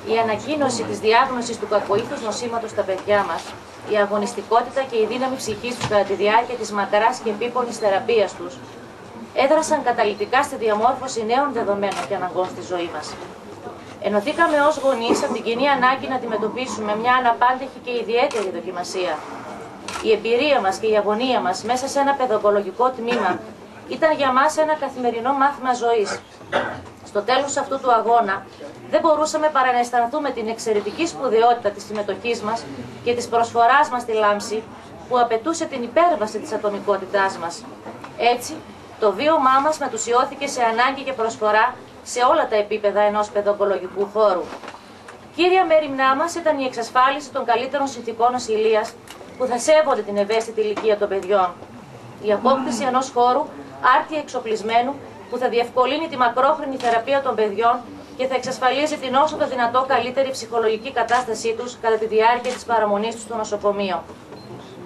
η ανακοίνωση της διάγνωσης του κακοήθους νοσήματος στα παιδιά μας, η αγωνιστικότητα και η δύναμη ψυχής τους κατά τη διάρκεια της μακράς και επίπονης θεραπείας τους, έδρασαν καταλυτικά στη διαμόρφωση νέων δεδομένων και αναγκών στη ζωή μας. Ενωθήκαμε ως γονείς από την κοινή ανάγκη να αντιμετωπίσουμε μια αναπάντεχη και ιδιαίτερη δοκιμασία. Η εμπειρία μας και η αγωνία μας μέσα σε ένα παιδοογκολογικό τμήμα ήταν για μας ένα καθημερινό μάθημα ζωής. Στο τέλος αυτού του αγώνα δεν μπορούσαμε παρά να αισθανθούμε την εξαιρετική σπουδαιότητα της συμμετοχής μας και της προσφοράς μας στη λάμψη που απαιτούσε την υπέρβαση της ατομικότητάς μας. Έτσι, το βίωμά μας μετουσιώθηκε σε ανάγκη και προσφορά σε όλα τα επίπεδα ενός παιδοογκολογικού χώρου. Κύρια μέριμνά μας ήταν η εξασφάλιση των καλύτερων συνθηκών νοσηλείας που θα σέβονται την ευαίσθητη ηλικία των παιδιών. Η απόκτηση ενός χώρου άρτια εξοπλισμένου που θα διευκολύνει τη μακρόχρονη θεραπεία των παιδιών και θα εξασφαλίζει την όσο το δυνατό καλύτερη ψυχολογική κατάστασή τους κατά τη διάρκεια της παραμονής τους στο νοσοκομείο.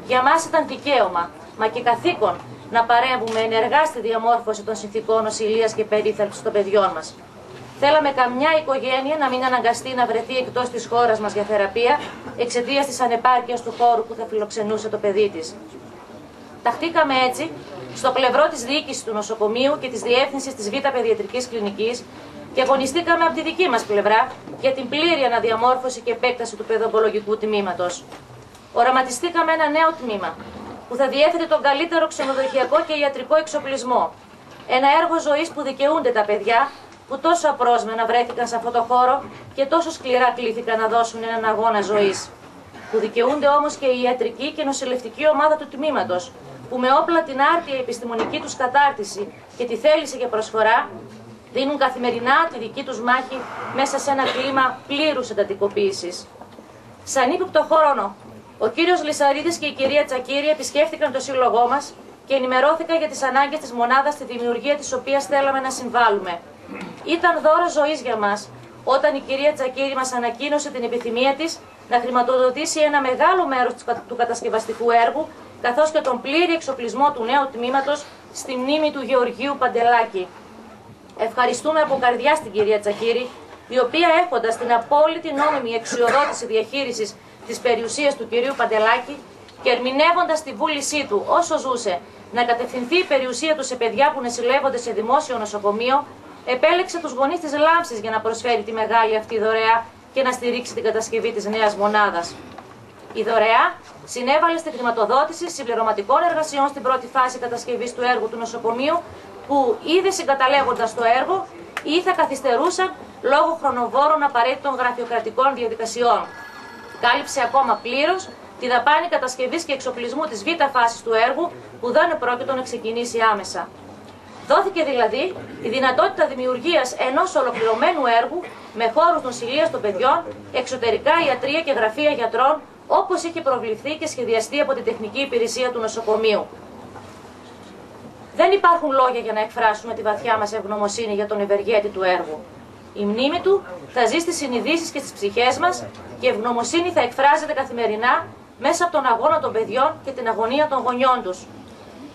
Για μας ήταν δικαίωμα, μα και καθήκον, να παρέμβουμε ενεργά στη διαμόρφωση των συνθηκών νοσηλείας και περίθαλψης των παιδιών μας. Θέλαμε καμιά οικογένεια να μην αναγκαστεί να βρεθεί εκτός της χώρας μας για θεραπεία εξαιτίας της ανεπάρκειας του χώρου που θα φιλοξενούσε το παιδί της. Ταχτήκαμε έτσι στο πλευρό της διοίκησης του νοσοκομείου και της διεύθυνσης της Β' Παιδιατρικής Κλινικής και αγωνιστήκαμε από τη δική μας πλευρά για την πλήρη αναδιαμόρφωση και επέκταση του παιδοογκολογικού τμήματος. Οραματιστήκαμε ένα νέο τμήμα που θα διέθετε τον καλύτερο ξενοδοχειακό και ιατρικό εξοπλισμό. Ένα έργο ζωής που δικαιούνται τα παιδιά που τόσο απρόσμενα βρέθηκαν σε αυτό το χώρο και τόσο σκληρά κλήθηκαν να δώσουν έναν αγώνα ζωής. Που δικαιούνται όμως και η ιατρική και νοσηλευτική ομάδα του τμήματος, που με όπλα την άρτια επιστημονική τους κατάρτιση και τη θέληση για προσφορά, δίνουν καθημερινά τη δική τους μάχη μέσα σε ένα κλίμα πλήρους εντατικοποίησης. Σαν ύποπτο χρόνο, ο κύριος Λυσαρίδης και η κυρία Τσακύρη επισκέφθηκαν το σύλλογό μας και ενημερώθηκαν για τις ανάγκες της μονάδας στη δημιουργία της οποίας θέλαμε να συμβάλλουμε. Ήταν δώρο ζωής για μας όταν η κυρία Τσακύρη μας ανακοίνωσε την επιθυμία της να χρηματοδοτήσει ένα μεγάλο μέρος του κατασκευαστικού έργου, καθώς και τον πλήρη εξοπλισμό του νέου τμήματος στη μνήμη του Γεωργίου Παντελάκη. Ευχαριστούμε από καρδιά στην κυρία Τσακύρη, η οποία έχοντας την απόλυτη νόμιμη εξουσιοδότηση διαχείρισης της περιουσίας του κυρίου Παντελάκη και ερμηνεύοντας τη βούλησή του όσο ζούσε να κατευθυνθεί η περιουσία του σε παιδιά που νοσηλεύονται σε δημόσιο νοσοκομείο, επέλεξε τους γονείς της Λάμψης για να προσφέρει τη μεγάλη αυτή δωρεά και να στηρίξει την κατασκευή της νέας μονάδας. Η δωρεά συνέβαλε στη χρηματοδότηση συμπληρωματικών εργασιών στην πρώτη φάση κατασκευής του έργου του νοσοκομείου, που ήδη συγκαταλέγοντας το έργο ή θα καθυστερούσαν λόγω χρονοβόρων απαραίτητων γραφειοκρατικών διαδικασιών. Κάλυψε ακόμα πλήρως τη δαπάνη κατασκευής και εξοπλισμού της β' φάσης του έργου, που δεν επρόκειτο να ξεκινήσει άμεσα. Δόθηκε δηλαδή η δυνατότητα δημιουργίας ενός ολοκληρωμένου έργου με χώρους νοσηλείας των παιδιών, εξωτερικά ιατρεία και γραφεία γιατρών, όπως είχε προβληθεί και σχεδιαστεί από την τεχνική υπηρεσία του νοσοκομείου. Δεν υπάρχουν λόγια για να εκφράσουμε τη βαθιά μας ευγνωμοσύνη για τον ευεργέτη του έργου. Η μνήμη του θα ζει στις συνειδήσεις και στις ψυχές μας και η ευγνωμοσύνη θα εκφράζεται καθημερινά μέσα από τον αγώνα των παιδιών και την αγωνία των γονιών τους.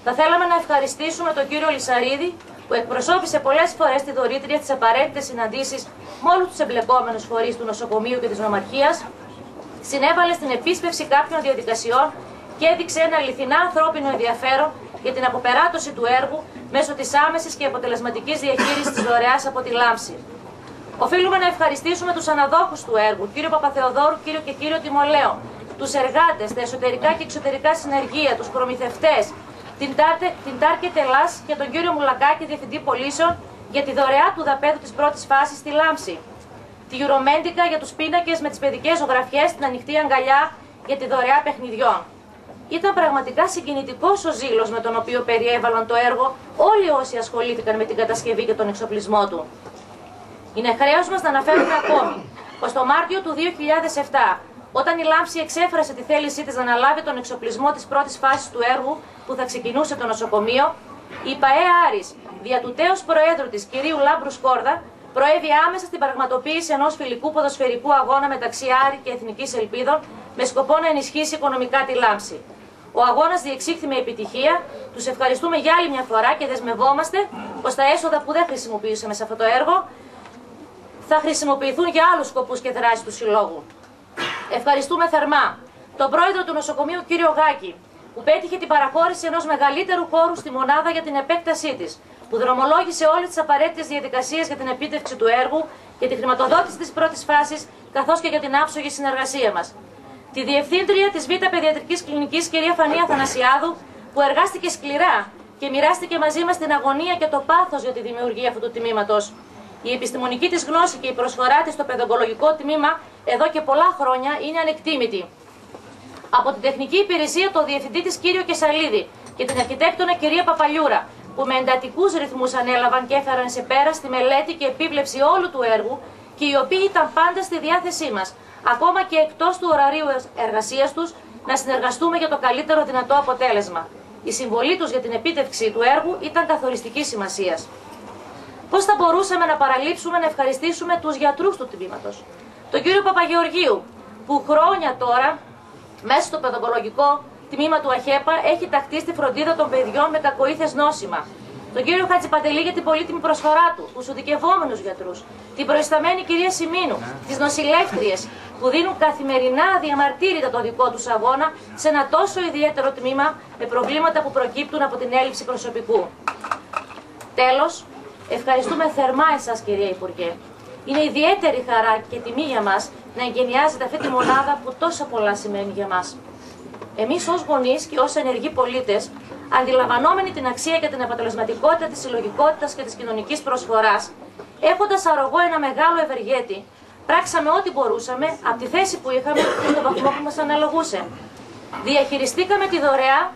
Θα θέλαμε να ευχαριστήσουμε τον κύριο Λυσαρίδη, που εκπροσώπησε πολλές φορές τη δωρήτρια στις απαραίτητες συναντήσεις με όλους τους εμπλεκόμενους φορείς του νοσοκομείου και της νομαρχίας, συνέβαλε στην επίσπευση κάποιων διαδικασιών και έδειξε ένα αληθινά ανθρώπινο ενδιαφέρον για την αποπεράτωση του έργου μέσω της άμεσης και αποτελεσματικής διαχείρισης της δωρεάς από τη Λάμψη. Οφείλουμε να ευχαριστήσουμε τους αναδόχους του έργου, κύριο Παπαθεοδόρου, κύριο και κύριο Τιμολέο, τους εργάτες, τα εσωτερικά και εξωτερικά συνεργεία, τους προμηθευτές, την Target Ελλάς και τον κύριο Μουλακάκη, διευθυντή πωλήσεων, για τη δωρεά του δαπέδου της πρώτης φάσης στη Λάμψη. Τη Euromedica για τους πίνακες με τις παιδικές ζωγραφιές, την ανοιχτή αγκαλιά για τη δωρεά παιχνιδιών. Ήταν πραγματικά συγκινητικός ο ζήλος με τον οποίο περιέβαλαν το έργο όλοι όσοι ασχολήθηκαν με την κατασκευή και τον εξοπλισμό του. Είναι χρέος μας να αναφέρουμε ακόμη πως το Μάρτιο του 2007, όταν η Λάμψη εξέφρασε τη θέλησή της να αναλάβει τον εξοπλισμό της πρώτης φάσης του έργου που θα ξεκινούσε το νοσοκομείο, η ΠΑΕ Άρης, δια του τέως Προέδρου της κυρίου Λάμπρου Σκόρδα, προέβη άμεσα στην πραγματοποίηση ενός φιλικού ποδοσφαιρικού αγώνα μεταξύ Άρη και Εθνικής Ελπίδων με σκοπό να ενισχύσει οικονομικά τη Λάμψη. Ο αγώνας διεξήχθη με επιτυχία. Τους ευχαριστούμε για άλλη μια φορά και δεσμευόμαστε πως τα έσοδα που δεν χρησιμοποιήσαμε σε αυτό το έργο θα χρησιμοποιηθούν για άλλους σκοπούς και δράσεις του Συλλόγου. Ευχαριστούμε θερμά τον πρόεδρο του νοσοκομείου κύριο Γάκη, που πέτυχε την παραχώρηση ενός μεγαλύτερου χώρου στη μονάδα για την επέκτασή της, που δρομολόγησε όλες τις απαραίτητες διαδικασίες για την επίτευξη του έργου και τη χρηματοδότηση της πρώτης φάσης, καθώς και για την άψογη συνεργασία μας. Τη Διευθύντρια της Β' Παιδιατρικής Κλινικής, κυρία Φανία Θανασιάδου, που εργάστηκε σκληρά και μοιράστηκε μαζί μας την αγωνία και το πάθος για τη δημιουργία αυτού του τμήματος. Η επιστημονική της γνώση και η προσφορά της στο παιδογκολογικό τμήμα εδώ και πολλά χρόνια είναι ανεκτήμητη. Από την τεχνική υπηρεσία, το διευθυντή της κύριο Κεσαλίδη και την αρχιτέκτονα κυρία Παπαλιούρα, που με εντατικούς ρυθμούς ανέλαβαν και έφεραν σε πέρα στη μελέτη και επίβλεψη όλου του έργου και οι οποίοι ήταν πάντα στη διάθεσή μας, ακόμα και εκτός του ωραρίου εργασίας τους, να συνεργαστούμε για το καλύτερο δυνατό αποτέλεσμα. Η συμβολή τους για την επίτευξη του έργου ήταν καθοριστικής σημασίας. Πώς θα μπορούσαμε να παραλείψουμε να ευχαριστήσουμε τους γιατρούς του τμήματος? Τον κύριο Παπαγεωργίου, που χρόνια τώρα, μέσα στο παιδογκολογικό τμήμα του ΑΧΕΠΑ, έχει ταχθεί στη φροντίδα των παιδιών με κακοήθες νόσημα. Τον κύριο Χατζηπαντελή για την πολύτιμη προσφορά του, τους ειδικευόμενους γιατρούς, την προϊσταμένη κυρία Σιμίνου, τις νοσηλεύτριες, που δίνουν καθημερινά αδιαμαρτύρητα το δικό τους αγώνα σε ένα τόσο ιδιαίτερο τμήμα με προβλήματα που προκύπτουν από την έλλειψη προσωπικού. Τέλος, ευχαριστούμε θερμά εσάς, κυρία Υπουργέ. Είναι ιδιαίτερη χαρά και τιμή για μας να εγκαινιάζετε αυτή τη μονάδα που τόσο πολλά σημαίνει για μας. Εμείς ως γονείς και ως ενεργοί πολίτες, αντιλαμβανόμενοι την αξία και την αποτελεσματικότητα της συλλογικότητας και της κοινωνικής προσφοράς, έχοντας αρρωγό ένα μεγάλο ευεργέτη, πράξαμε ό,τι μπορούσαμε από τη θέση που είχαμε και τον βαθμό που μας αναλογούσε. Διαχειριστήκαμε τη δωρεά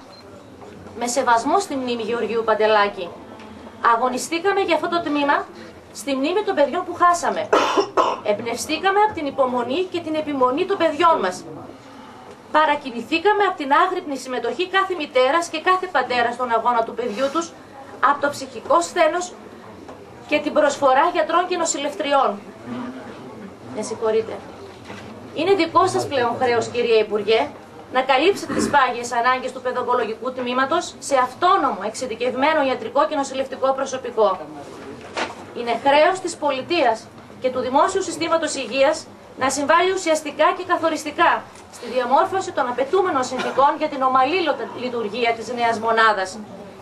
με σεβασμό στη μνήμη Γεωργίου Παντελάκη. Αγωνιστήκαμε για αυτό το τμήμα στη μνήμη των παιδιών που χάσαμε. Εμπνευστήκαμε από την υπομονή και την επιμονή των παιδιών μας. Παρακινηθήκαμε από την άγρυπνη συμμετοχή κάθε μητέρας και κάθε πατέρα στον αγώνα του παιδιού τους, από το ψυχικό σθένος και την προσφορά γιατρών και νοσηλευτριών. Με συγχωρείτε. Είναι δικό σας πλέον χρέος, κυρία Υπουργέ, να καλύψετε τις πάγιες ανάγκες του παιδογκολογικού τμήματος σε αυτόνομο, εξειδικευμένο ιατρικό και νοσηλευτικό προσωπικό. Είναι χρέος της πολιτείας και του δημόσιου συστήματος υγείας να συμβάλλει ουσιαστικά και καθοριστικά στη διαμόρφωση των απαιτούμενων συνθηκών για την ομαλή λειτουργία της νέας μονάδας.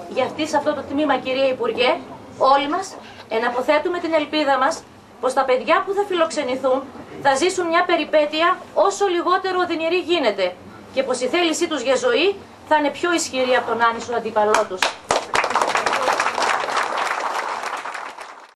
Για αυτή, σε αυτό το τμήμα, κυρία Υπουργέ, όλοι μας εναποθέτουμε την ελπίδα μας πως τα παιδιά που θα φιλοξενηθούν θα ζήσουν μια περιπέτεια όσο λιγότερο οδυνηρή γίνεται και πως η θέλησή τους για ζωή θα είναι πιο ισχυρή από τον άνισο αντίπαλό τους.